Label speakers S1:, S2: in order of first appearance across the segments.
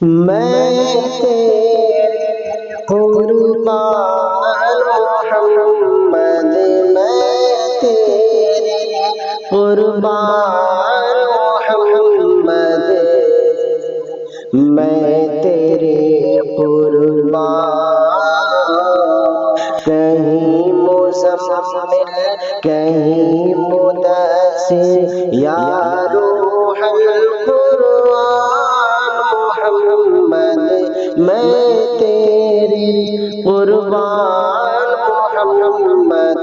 S1: میں تیرے قربان محمد، میں تیرے قربان محمد، میں تیرے قربان، کہیں مزمل کہیں مدثر، یا روح القرآن محمد، میں تیرے قربان محمد،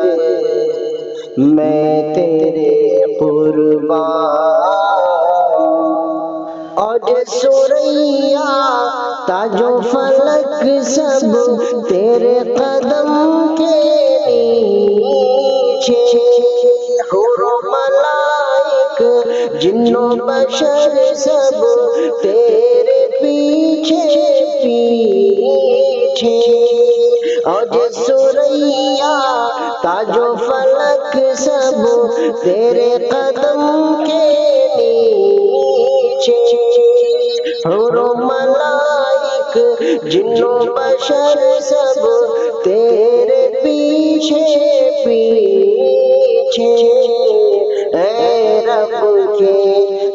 S1: میں تیرے قربان۔ اور سوریا تاج و فلک سب تیرے قدم کے نیچے، حور و ملائک جن و بشر سب تیرے پیچھے پیچھے، اور سوریا تاج و فلک سب تیرے قدم کے نیچے، حور و ملائک جن و بشر سب تیرے پیچھے پیچھے، اے رب کے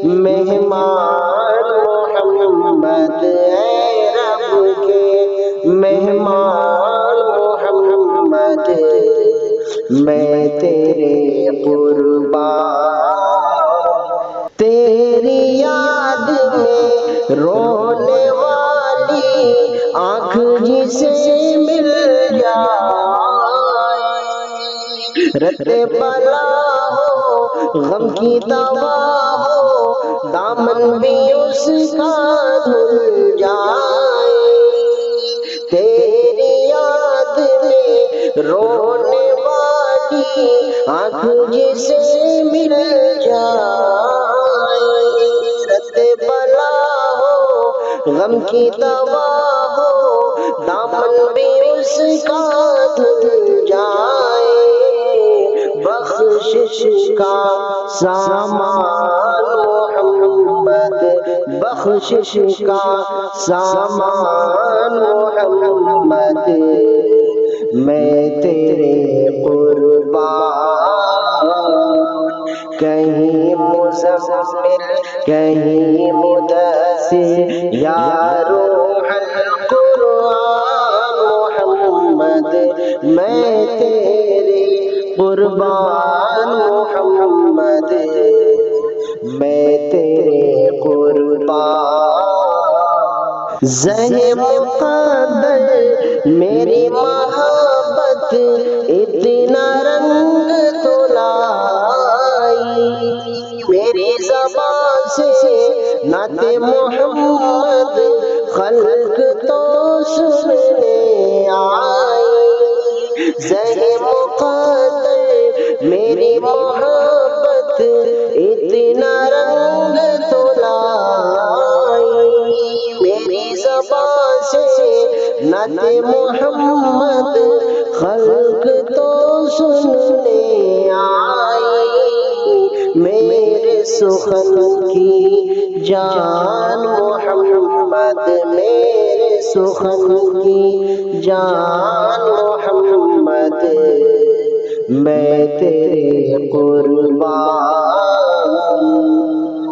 S1: مہمان محمد، اے رب کے مہمان محمد، میں تیرے قربان۔ تیری یاد میں رونے والی آنکھ جسے مل جائے، رت بلا ہو غم کی دوا ہو، دامن بھی اس کا دھل جائے، تیری یاد میں رونے والی آنکھ جسے مل جائے، رت بلا ہو غم کی دوا ہو، دامن بھی اس کا دھل جائے، بخشش کا سامان محمد، بخشش کا سامان محمد، میں تیرے قربان، کہیں مزمل کہیں مدثر، یا روح القرآن محمد، میں تیرے قربان محمد، میں تیرے قربان۔ زہ مقدر میری محبت اتنا رنگ تو لائی، میری زبان سے نعت محمد خلق تو سننے آئی، زہ مقدر میری محبت اتنا رنگ تو لائی، میری زبان سے نعت محمد خلق تو سننے آئی، میرے سخن کی جان محمد، میرے سخن کی جان محمد، میں تیرے قربان۔